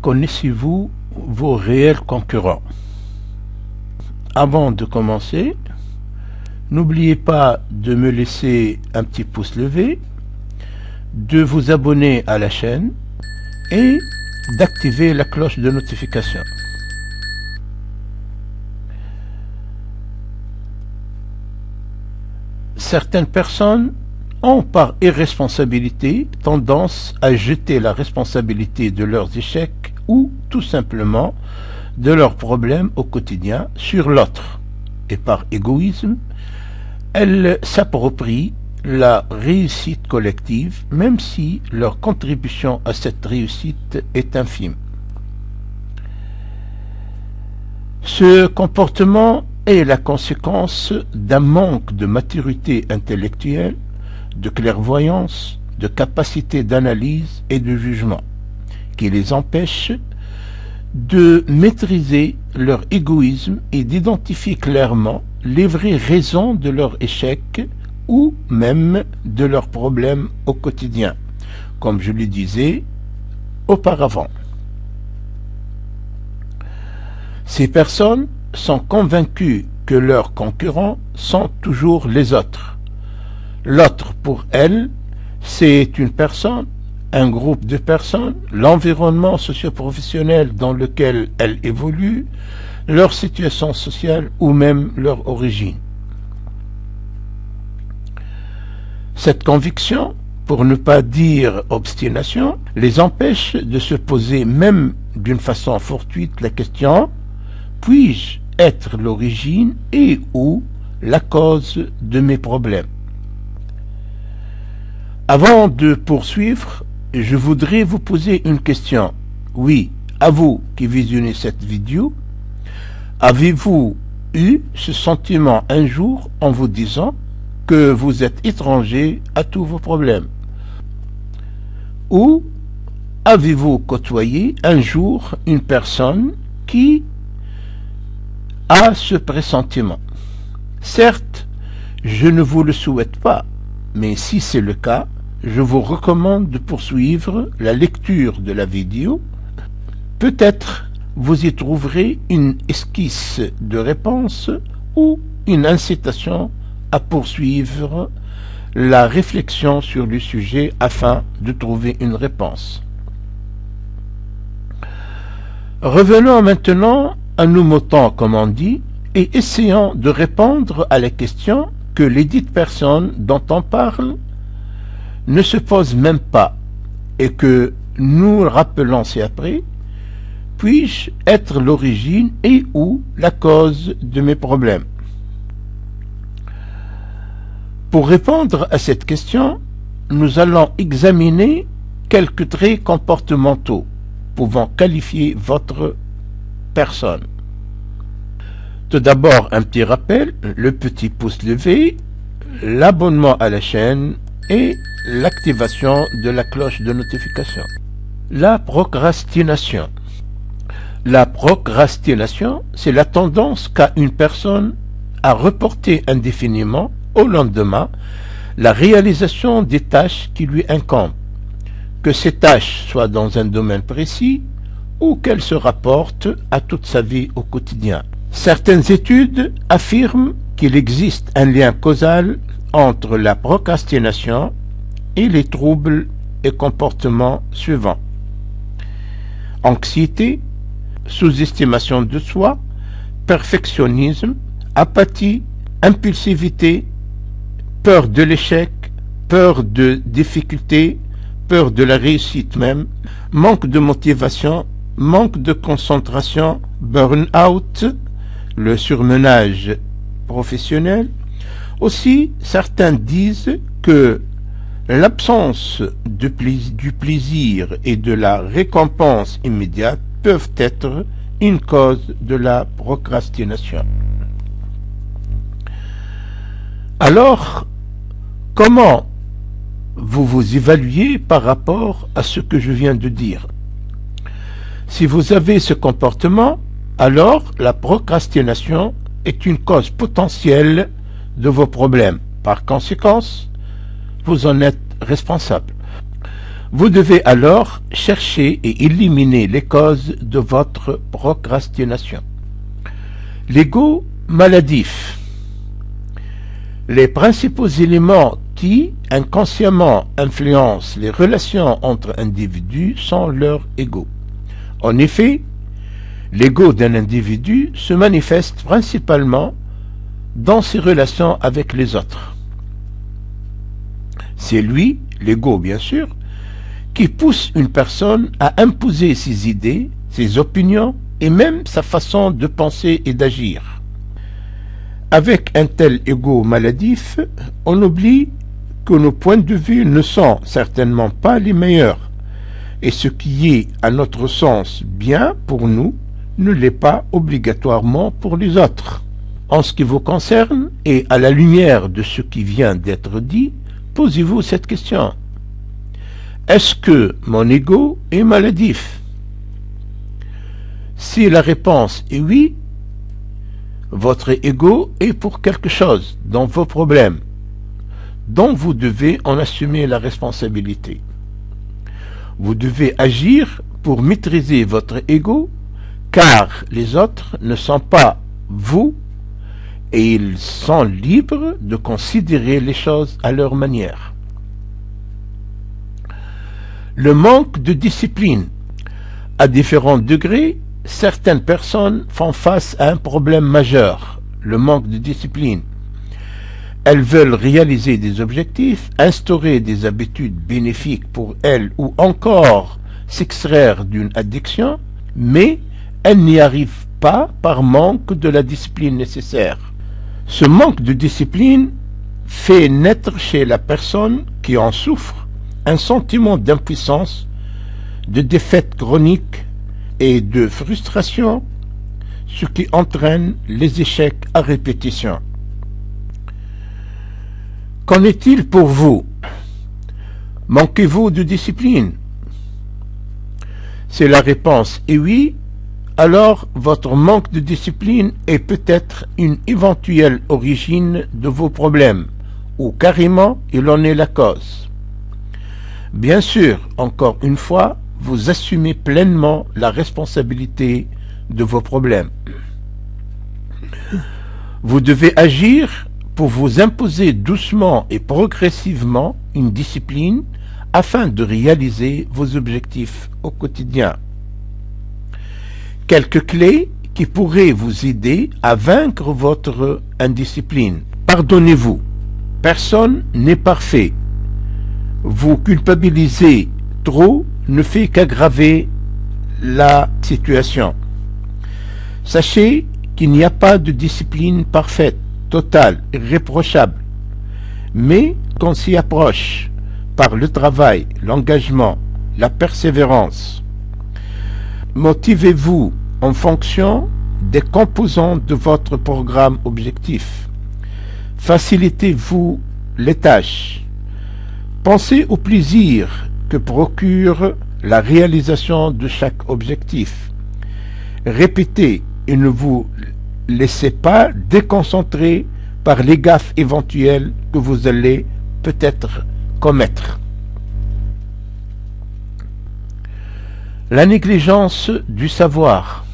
Connaissez-vous vos réels concurrents? Avant de commencer, n'oubliez pas de me laisser un petit pouce levé, de vous abonner à la chaîne et d'activer la cloche de notification. Certaines personnes ont par irresponsabilité tendance à jeter la responsabilité de leurs échecs ou tout simplement de leurs problèmes au quotidien sur l'autre, et par égoïsme, elles s'approprient la réussite collective même si leur contribution à cette réussite est infime. Ce comportement est la conséquence d'un manque de maturité intellectuelle, de clairvoyance, de capacité d'analyse et de jugement, qui les empêche de maîtriser leur égoïsme et d'identifier clairement les vraies raisons de leur échec ou même de leurs problèmes au quotidien, comme je le disais auparavant. Ces personnes sont convaincues que leurs concurrents sont toujours les autres. L'autre, pour elles, c'est une personne, un groupe de personnes, l'environnement socio-professionnel dans lequel elles évoluent, leur situation sociale ou même leur origine. Cette conviction, pour ne pas dire obstination, les empêche de se poser même d'une façon fortuite la question: puis-je être l'origine et ou la cause de mes problèmes? Avant de poursuivre, je voudrais vous poser une question. Oui, à vous qui visionnez cette vidéo, avez-vous eu ce sentiment un jour en vous disant que vous êtes étranger à tous vos problèmes? Ou avez-vous côtoyé un jour une personne qui a ce pressentiment? Certes, je ne vous le souhaite pas, mais si c'est le cas, je vous recommande de poursuivre la lecture de la vidéo. Peut-être vous y trouverez une esquisse de réponse ou une incitation à poursuivre la réflexion sur le sujet afin de trouver une réponse. Revenons maintenant à nos moutons, comme on dit, et essayons de répondre à la question que les dites personnes dont on parle ne se posent même pas et que nous rappelons ci-après: puis-je être l'origine et ou la cause de mes problèmes? Pour répondre à cette question, nous allons examiner quelques traits comportementaux pouvant qualifier votre personne. Tout d'abord, un petit rappel, le petit pouce levé, l'abonnement à la chaîne et l'activation de la cloche de notification. La procrastination. La procrastination, c'est la tendance qu'a une personne à reporter indéfiniment au lendemain la réalisation des tâches qui lui incombent, que ces tâches soient dans un domaine précis ou qu'elles se rapportent à toute sa vie au quotidien. Certaines études affirment qu'il existe un lien causal entre la procrastination et les troubles et comportements suivants: anxiété, sous-estimation de soi, perfectionnisme, apathie, impulsivité, peur de l'échec, peur de difficulté, peur de la réussite même, manque de motivation, manque de concentration, burn-out, le surmenage professionnel. Aussi, certains disent que l'absence du plaisir et de la récompense immédiate peuvent être une cause de la procrastination. Alors, comment vous vous évaluez par rapport à ce que je viens de dire? Si vous avez ce comportement, alors la procrastination est une cause potentielle de vos problèmes. Par conséquent, vous en êtes responsable. Vous devez alors chercher et éliminer les causes de votre procrastination. L'ego maladif. Les principaux éléments qui, inconsciemment, influencent les relations entre individus sont leur ego. En effet, l'ego d'un individu se manifeste principalement dans ses relations avec les autres. C'est lui, l'ego bien sûr, qui pousse une personne à imposer ses idées, ses opinions et même sa façon de penser et d'agir. Avec un tel ego maladif, on oublie que nos points de vue ne sont certainement pas les meilleurs, et ce qui est à notre sens bien pour nous ne l'est pas obligatoirement pour les autres. En ce qui vous concerne, et à la lumière de ce qui vient d'être dit, posez-vous cette question. Est-ce que mon ego est maladif? Si la réponse est oui, votre ego est pour quelque chose dans vos problèmes, dont vous devez en assumer la responsabilité. Vous devez agir pour maîtriser votre ego, car les autres ne sont pas vous, et ils sont libres de considérer les choses à leur manière. Le manque de discipline. À différents degrés, certaines personnes font face à un problème majeur, le manque de discipline. Elles veulent réaliser des objectifs, instaurer des habitudes bénéfiques pour elles ou encore s'extraire d'une addiction, mais elles n'y arrivent pas par manque de la discipline nécessaire. Ce manque de discipline fait naître chez la personne qui en souffre un sentiment d'impuissance, de défaite chronique et de frustration, ce qui entraîne les échecs à répétition. Qu'en est-il pour vous? Manquez-vous de discipline? Si la réponse est oui, alors votre manque de discipline est peut-être une éventuelle origine de vos problèmes, ou carrément il en est la cause. Bien sûr, encore une fois, vous assumez pleinement la responsabilité de vos problèmes. Vous devez agir pour vous imposer doucement et progressivement une discipline afin de réaliser vos objectifs au quotidien. Quelques clés qui pourraient vous aider à vaincre votre indiscipline. Pardonnez-vous. Personne n'est parfait. Vous culpabiliser trop ne fait qu'aggraver la situation. Sachez qu'il n'y a pas de discipline parfaite, totale, irréprochable, mais qu'on s'y approche par le travail, l'engagement, la persévérance. Motivez-vous en fonction des composantes de votre programme objectif. Facilitez-vous les tâches. Pensez au plaisir que procure la réalisation de chaque objectif. Répétez et ne vous laissez pas déconcentrer par les gaffes éventuelles que vous allez peut-être commettre. La négligence du savoir.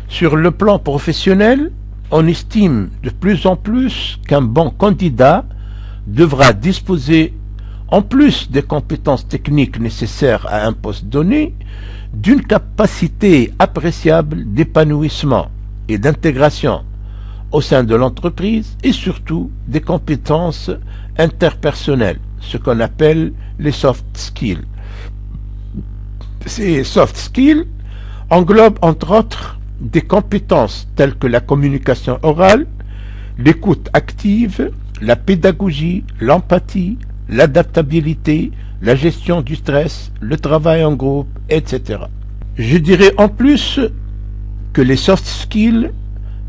Sur le plan professionnel, on estime de plus en plus qu'un bon candidat devra disposer, en plus des compétences techniques nécessaires à un poste donné, d'une capacité appréciable d'épanouissement et d'intégration au sein de l'entreprise et surtout des compétences interpersonnelles, ce qu'on appelle les soft skills. Ces soft skills englobent entre autres des compétences telles que la communication orale, l'écoute active, la pédagogie, l'empathie, l'adaptabilité, la gestion du stress, le travail en groupe, etc. Je dirais en plus que les soft skills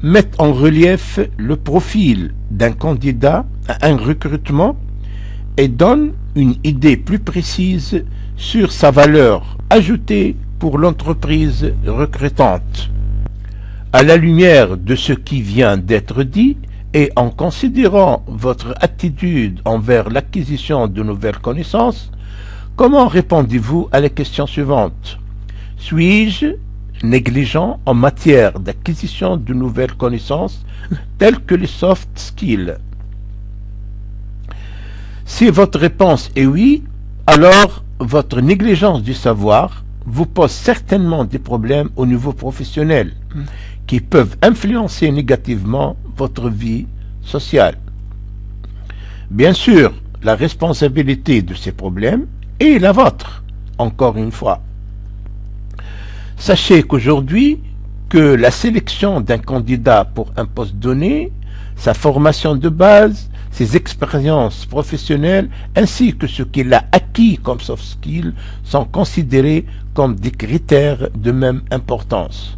mettent en relief le profil d'un candidat à un recrutement et donnent une idée plus précise sur sa valeur ajoutée pour l'entreprise recrutante. À la lumière de ce qui vient d'être dit, et en considérant votre attitude envers l'acquisition de nouvelles connaissances, Comment répondez-vous à la question suivante? Suis-je négligent en matière d'acquisition de nouvelles connaissances telles que les soft skills? Si votre réponse est oui, alors votre négligence du savoir vous pose certainement des problèmes au niveau professionnel qui peuvent influencer négativement votre vie sociale. Bien sûr, la responsabilité de ces problèmes est la vôtre, encore une fois. Sachez qu'aujourd'hui, que la sélection d'un candidat pour un poste donné, sa formation de base, ses expériences professionnelles, ainsi que ce qu'il a acquis comme soft skills, sont considérés comme des critères de même importance.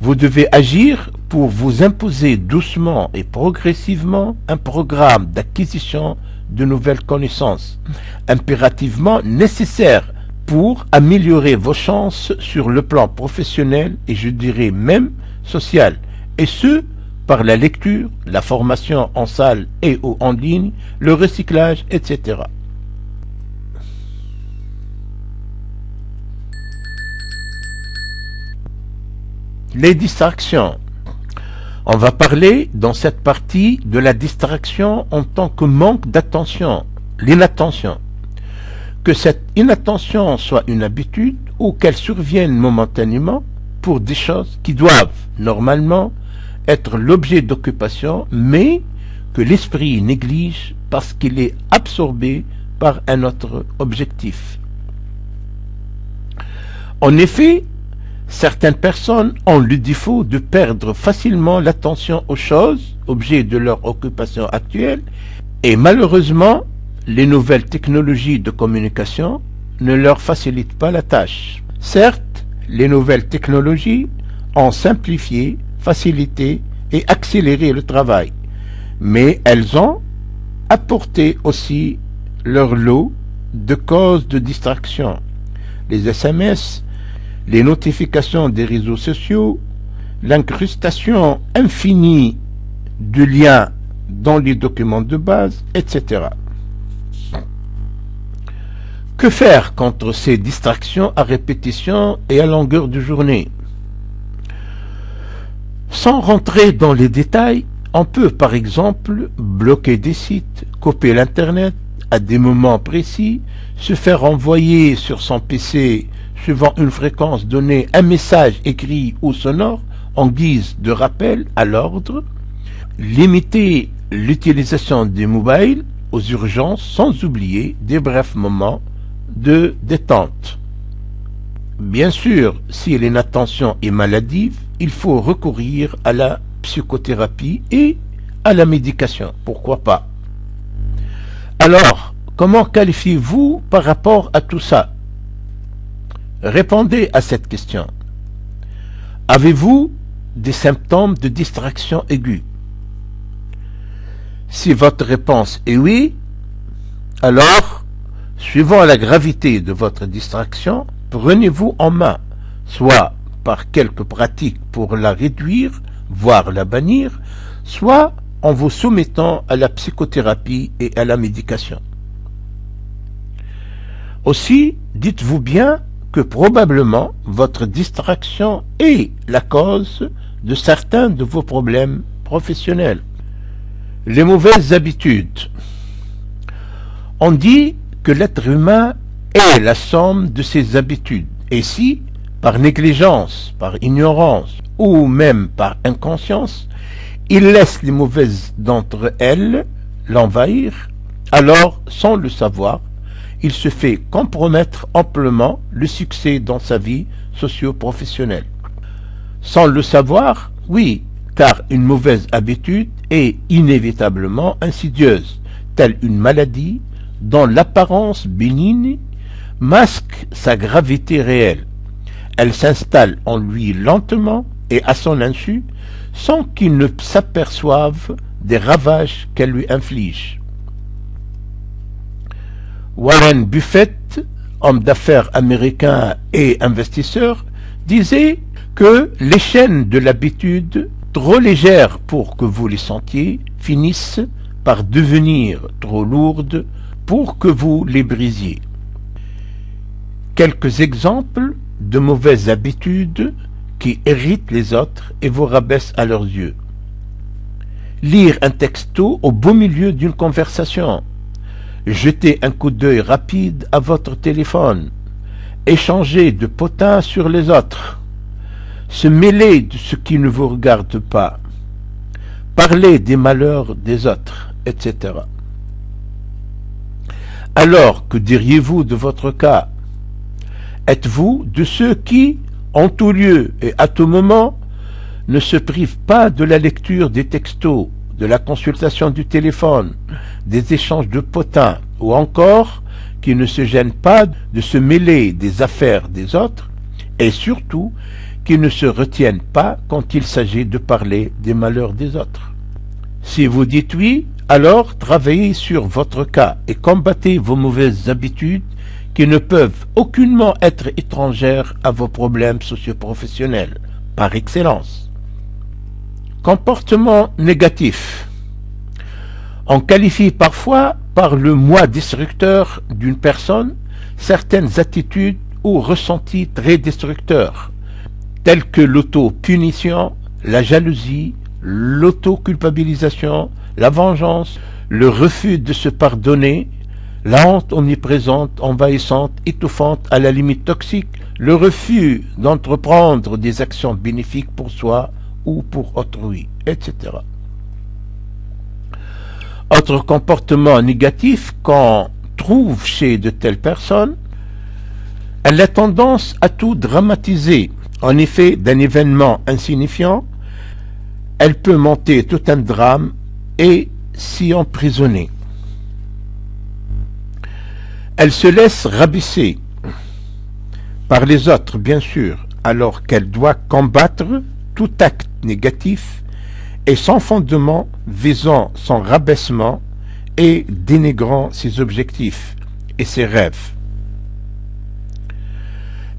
Vous devez agir pour vous imposer doucement et progressivement un programme d'acquisition de nouvelles connaissances, impérativement nécessaire pour améliorer vos chances sur le plan professionnel et je dirais même social, et ce, par la lecture, la formation en salle et ou en ligne, le recyclage, etc. Les distractions. On va parler dans cette partie de la distraction en tant que manque d'attention, l'inattention. Que cette inattention soit une habitude ou qu'elle survienne momentanément pour des choses qui doivent normalement être l'objet d'occupation, mais que l'esprit néglige parce qu'il est absorbé par un autre objectif. En effet, certaines personnes ont le défaut de perdre facilement l'attention aux choses, objets de leur occupation actuelle, et malheureusement, les nouvelles technologies de communication ne leur facilitent pas la tâche. Certes, les nouvelles technologies ont simplifié, facilité et accéléré le travail, mais elles ont apporté aussi leur lot de causes de distraction. Les SMS, les notifications des réseaux sociaux, l'incrustation infinie de liens dans les documents de base, etc. Que faire contre ces distractions à répétition et à longueur de journée? Sans rentrer dans les détails, on peut par exemple bloquer des sites, couper l'Internet à des moments précis, se faire envoyer sur son PC suivant une fréquence donnée un message écrit ou sonore en guise de rappel à l'ordre, limiter l'utilisation des mobiles aux urgences sans oublier des brefs moments de détente. Bien sûr, si l'inattention est maladive, il faut recourir à la psychothérapie et à la médication, pourquoi pas. Alors, comment qualifiez-vous par rapport à tout ça? Répondez à cette question. Avez-vous des symptômes de distraction aiguë? Si votre réponse est oui, alors, suivant la gravité de votre distraction, prenez-vous en main, soit par quelques pratiques pour la réduire, voire la bannir, soit en vous soumettant à la psychothérapie et à la médication. Aussi, dites-vous bien que probablement votre distraction est la cause de certains de vos problèmes professionnels. Les mauvaises habitudes. On dit que l'être humain est la somme de ses habitudes. Et si, par négligence, par ignorance ou même par inconscience, il laisse les mauvaises d'entre elles l'envahir, alors, sans le savoir, il se fait compromettre amplement le succès dans sa vie socio-professionnelle. Sans le savoir, oui, car une mauvaise habitude est inévitablement insidieuse, telle une maladie dont l'apparence bénigne masque sa gravité réelle. Elle s'installe en lui lentement et à son insu, sans qu'il ne s'aperçoive des ravages qu'elle lui inflige. Warren Buffett, homme d'affaires américain et investisseur, disait que les chaînes de l'habitude, trop légères pour que vous les sentiez, finissent par devenir trop lourdes pour que vous les brisiez. Quelques exemples de mauvaises habitudes qui irritent les autres et vous rabaissent à leurs yeux. Lire un texto au beau milieu d'une conversation. Jeter un coup d'œil rapide à votre téléphone. Échanger de potins sur les autres. Se mêler de ce qui ne vous regarde pas. Parler des malheurs des autres, etc. Alors, que diriez-vous de votre cas? Êtes-vous de ceux qui, en tout lieu et à tout moment, ne se privent pas de la lecture des textos, de la consultation du téléphone, des échanges de potins, ou encore qui ne se gênent pas de se mêler des affaires des autres, et surtout qui ne se retiennent pas quand il s'agit de parler des malheurs des autres? Si vous dites oui, alors travaillez sur votre cas et combattez vos mauvaises habitudes qui ne peuvent aucunement être étrangères à vos problèmes socio-professionnels, par excellence. Comportement négatif. On qualifie parfois par le moi destructeur d'une personne certaines attitudes ou ressentis très destructeurs, tels que l'auto-punition, la jalousie, l'auto-culpabilisation, la vengeance, le refus de se pardonner, la honte omniprésente, envahissante, étouffante, à la limite toxique, le refus d'entreprendre des actions bénéfiques pour soi ou pour autrui, etc. Autre comportement négatif qu'on trouve chez de telles personnes, elle a tendance à tout dramatiser. En effet, d'un événement insignifiant, elle peut monter tout un drame et s'y emprisonner. Elle se laisse rabaisser par les autres, bien sûr, alors qu'elle doit combattre tout acte négatif et sans fondement visant son rabaissement et dénigrant ses objectifs et ses rêves.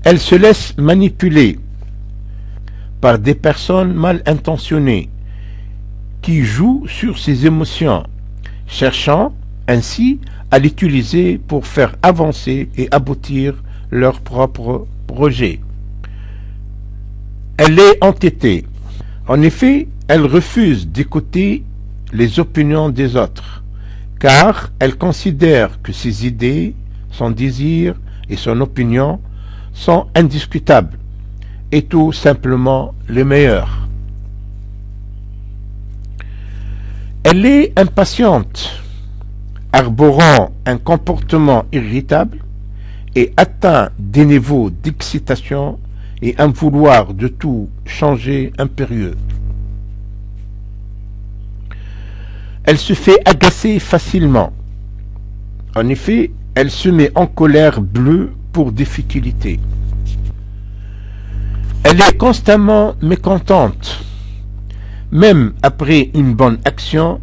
Elle se laisse manipuler par des personnes mal intentionnées qui jouent sur ses émotions, cherchant ainsi à l'utiliser pour faire avancer et aboutir leurs propres projets. Elle est entêtée. En effet, elle refuse d'écouter les opinions des autres, car elle considère que ses idées, son désir et son opinion sont indiscutables et tout simplement les meilleurs. Elle est impatiente, arborant un comportement irritable et atteint des niveaux d'excitation et un vouloir de tout changer impérieux. Elle se fait agacer facilement. En effet, elle se met en colère bleue pour des futilités. Elle est constamment mécontente, même après une bonne action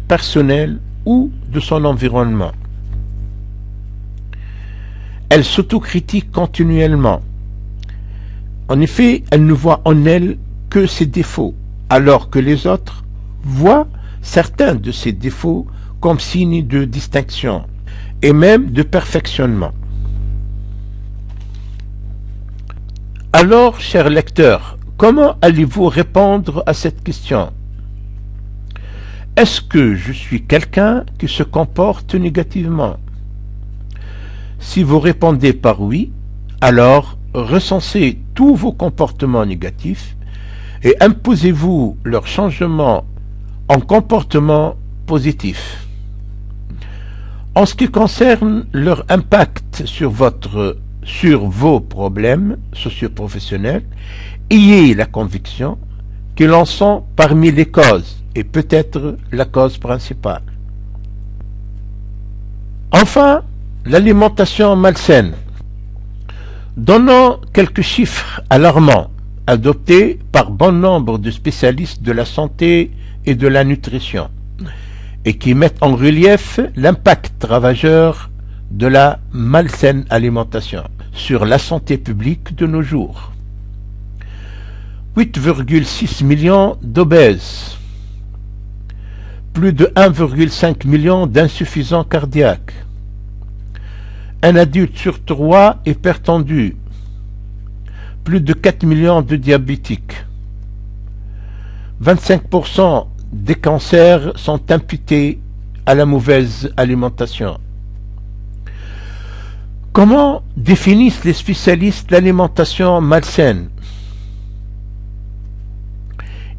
personnelle ou de son environnement. Elle s'autocritique continuellement. En effet, elle ne voit en elle que ses défauts, alors que les autres voient certains de ces défauts comme signe de distinction et même de perfectionnement. Alors, chers lecteurs, comment allez-vous répondre à cette question? Est-ce que je suis quelqu'un qui se comporte négativement? Si vous répondez par oui, alors recensez tous vos comportements négatifs et imposez-vous leur changement en comportement positif. En ce qui concerne leur impact sur vos problèmes socio-professionnels, ayez la conviction qu'ils en sont parmi les causes et peut-être la cause principale. Enfin, l'alimentation malsaine. Donnons quelques chiffres alarmants adoptés par bon nombre de spécialistes de la santé et de la nutrition et qui mettent en relief l'impact ravageur de la malsaine alimentation sur la santé publique de nos jours. 8,6 millions d'obèses, plus de 1,5 million d'insuffisants cardiaques, Un adulte sur 3 hypertendu. Plus de 4 millions de diabétiques. 25% des cancers sont imputés à la mauvaise alimentation. Comment définissent les spécialistes l'alimentation malsaine?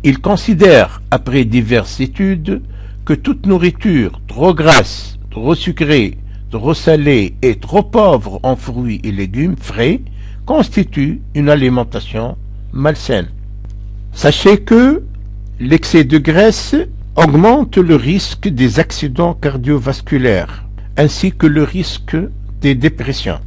Ils considèrent, après diverses études, que toute nourriture trop grasse, trop sucrée, trop salée et trop pauvre en fruits et légumes frais constitue une alimentation malsaine. Sachez que l'excès de graisse augmente le risque des accidents cardiovasculaires ainsi que le risque des dépressions.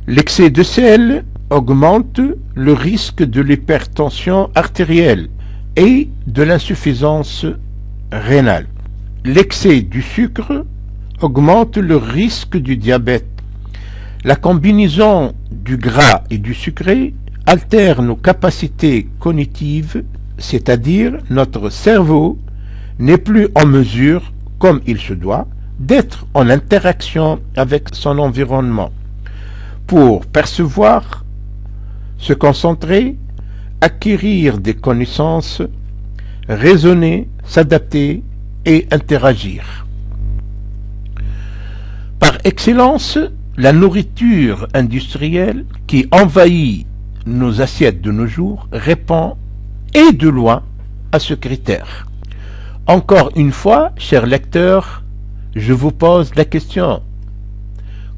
L'excès de sel augmente le risque de l'hypertension artérielle et de l'insuffisance rénale. L'excès du sucre augmente le risque du diabète. La combinaison du gras et du sucré altère nos capacités cognitives, c'est-à-dire notre cerveau n'est plus en mesure, comme il se doit, d'être en interaction avec son environnement pour percevoir, se concentrer, acquérir des connaissances, raisonner, s'adapter et interagir. Par excellence, la nourriture industrielle qui envahit nos assiettes de nos jours répond et de loin à ce critère. Encore une fois, chers lecteurs, je vous pose la question.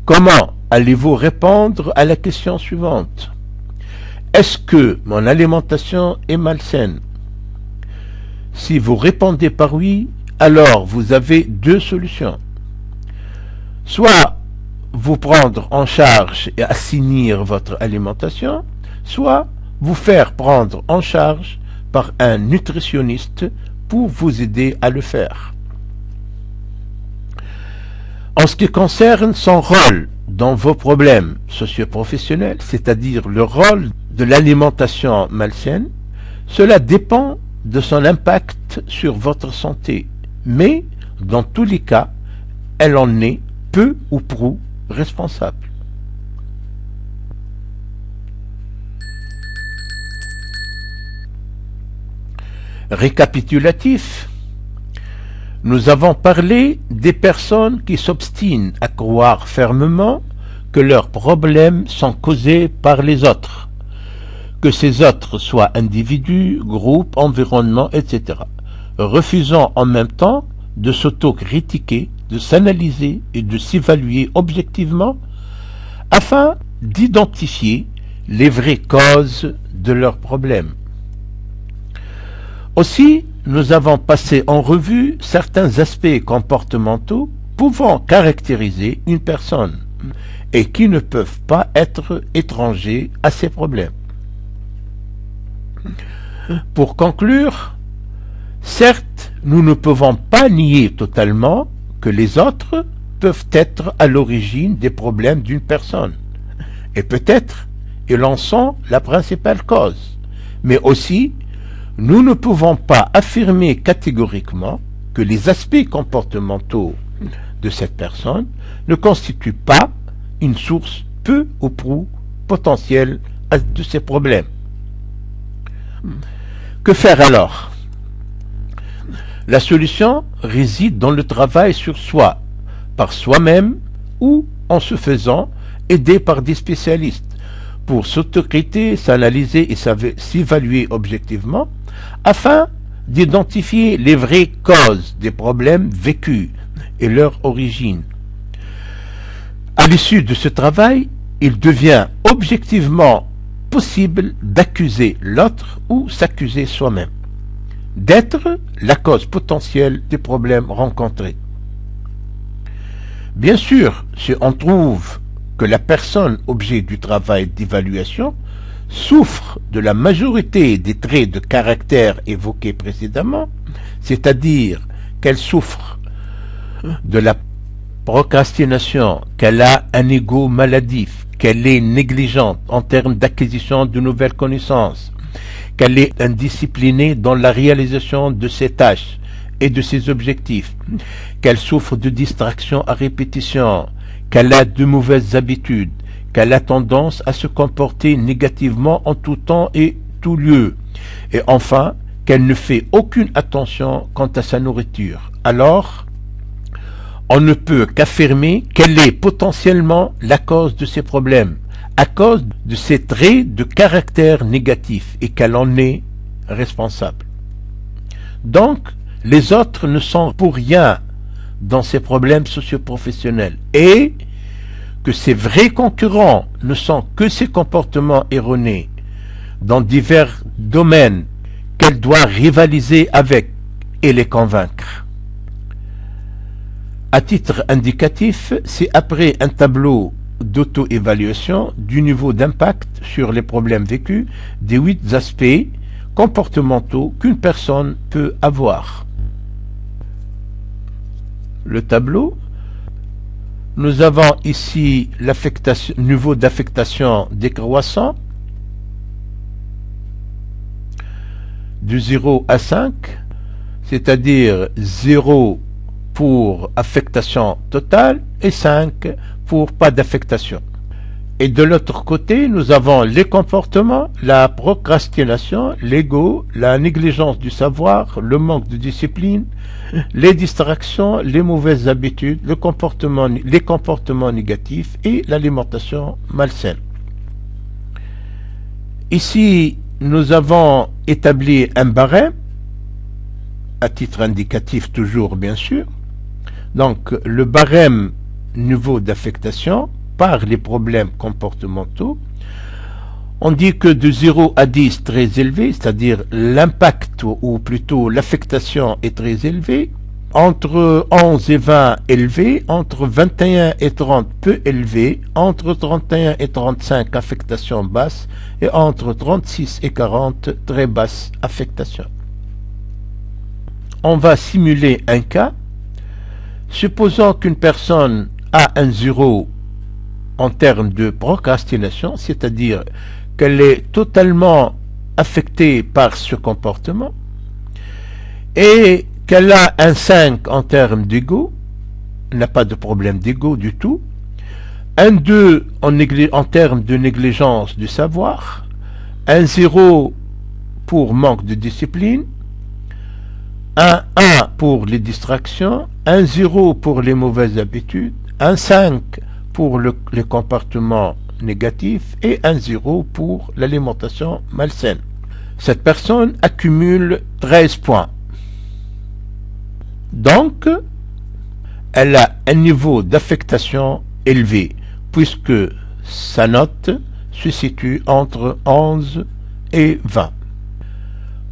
Comment allez-vous répondre à la question suivante? Est-ce que mon alimentation est malsaine? Si vous répondez par oui, alors vous avez deux solutions. Soit vous prendre en charge et assainir votre alimentation, soit vous faire prendre en charge par un nutritionniste pour vous aider à le faire. En ce qui concerne son rôle dans vos problèmes socio-professionnels, c'est-à-dire le rôle de l'alimentation malsaine, cela dépend de son impact sur votre santé, mais dans tous les cas, elle en est peu ou prou responsable. Récapitulatif, nous avons parlé des personnes qui s'obstinent à croire fermement que leurs problèmes sont causés par les autres, que ces autres soient individus, groupes, environnements, etc., refusant en même temps de s'auto-critiquer, de s'analyser et de s'évaluer objectivement afin d'identifier les vraies causes de leurs problèmes. Aussi, nous avons passé en revue certains aspects comportementaux pouvant caractériser une personne et qui ne peuvent pas être étrangers à ses problèmes. Pour conclure, certes, nous ne pouvons pas nier totalement que les autres peuvent être à l'origine des problèmes d'une personne, et peut-être ils en sont la principale cause, mais aussi nous ne pouvons pas affirmer catégoriquement que les aspects comportementaux de cette personne ne constituent pas une source peu ou prou potentielle de ces problèmes. Que faire alors? La solution réside dans le travail sur soi, par soi-même ou en se faisant aider par des spécialistes pour s'autocriter, s'analyser et s'évaluer objectivement afin d'identifier les vraies causes des problèmes vécus et leur origine. À l'issue de ce travail, il devient objectivement possible d'accuser l'autre ou s'accuser soi-même, d'être la cause potentielle des problèmes rencontrés. Bien sûr, si on trouve que la personne objet du travail d'évaluation souffre de la majorité des traits de caractère évoqués précédemment, c'est-à-dire qu'elle souffre de la procrastination, qu'elle a un ego maladif, qu'elle est négligente en termes d'acquisition de nouvelles connaissances, qu'elle est indisciplinée dans la réalisation de ses tâches et de ses objectifs, qu'elle souffre de distractions à répétition, qu'elle a de mauvaises habitudes, qu'elle a tendance à se comporter négativement en tout temps et tout lieu, et enfin qu'elle ne fait aucune attention quant à sa nourriture, alors on ne peut qu'affirmer qu'elle est potentiellement la cause de ces problèmes, à cause de ses traits de caractère négatifs, et qu'elle en est responsable. Donc, les autres ne sont pour rien dans ces problèmes socio-professionnels, et que ses vrais concurrents ne sont que ses comportements erronés dans divers domaines qu'elle doit rivaliser avec et les convaincre. À titre indicatif, c'est après un tableau d'auto-évaluation du niveau d'impact sur les problèmes vécus des 8 aspects comportementaux qu'une personne peut avoir. Le tableau, nous avons ici l'affectation, niveau d'affectation décroissant de 0 à 5, c'est-à-dire 0 pour affectation totale et 5 pour pas d'affectation. Et de l'autre côté, nous avons les comportements, la procrastination, l'ego, la négligence du savoir, le manque de discipline, les distractions, les mauvaises habitudes, les comportements négatifs et l'alimentation malsaine. Ici, nous avons établi un barème, à titre indicatif toujours bien sûr. Donc, le barème niveau d'affectation par les problèmes comportementaux, on dit que de 0 à 10 très élevé, c'est-à-dire l'impact ou plutôt l'affectation est très élevée, entre 11 et 20 élevé, entre 21 et 30 peu élevé, entre 31 et 35 affectation basse et entre 36 et 40 très basse affectation. On va simuler un cas. Supposons qu'une personne a un 0 en termes de procrastination, c'est-à-dire qu'elle est totalement affectée par ce comportement, et qu'elle a un 5 en termes d'ego, n'a pas de problème d'ego du tout, un 2 en termes de négligence du savoir, un 0 pour manque de discipline, un 1 pour les distractions, un 0 pour les mauvaises habitudes, un 5 pour les comportements négatifs et un 0 pour l'alimentation malsaine. Cette personne accumule 13 points. Donc, elle a un niveau d'affectation élevé, puisque sa note se situe entre 11 et 20.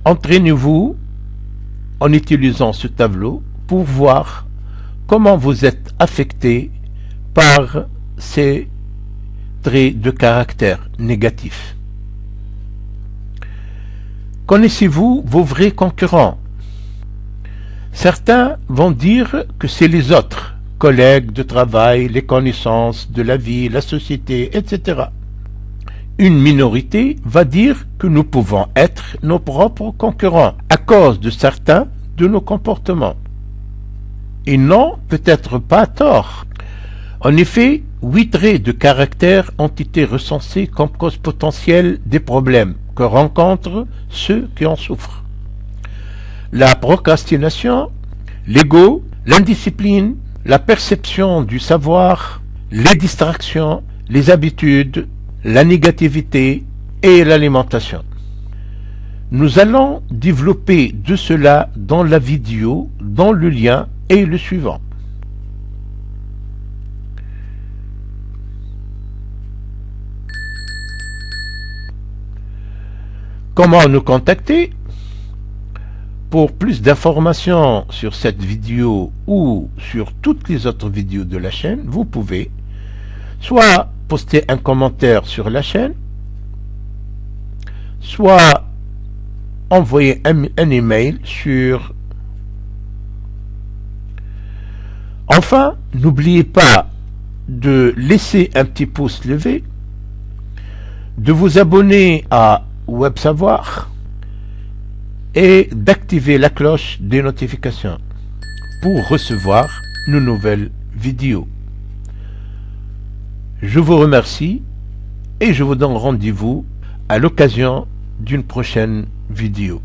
Entraînez-vous en utilisant ce tableau pour voir comment vous êtes affecté par ces traits de caractère négatifs. Connaissez-vous vos vrais concurrents? Certains vont dire que c'est les autres, collègues de travail, les connaissances de la vie, la société, etc. Une minorité va dire que nous pouvons être nos propres concurrents à cause de certains de nos comportements. Ils n'ont peut-être pas tort. En effet, 8 traits de caractère ont été recensés comme cause potentielle des problèmes que rencontrent ceux qui en souffrent. La procrastination, l'ego, l'indiscipline, la perception du savoir, les distractions, les habitudes, la négativité et l'alimentation. Nous allons développer de cela dans la vidéo, dont le lien est le suivant. Comment nous contacter? Pour plus d'informations sur cette vidéo ou sur toutes les autres vidéos de la chaîne, vous pouvez soit poster un commentaire sur la chaîne, soit envoyer un email sur... Enfin, n'oubliez pas de laisser un petit pouce levé, de vous abonner à Web Savoir et d'activer la cloche des notifications pour recevoir nos nouvelles vidéos. Je vous remercie et je vous donne rendez-vous à l'occasion d'une prochaine vidéo.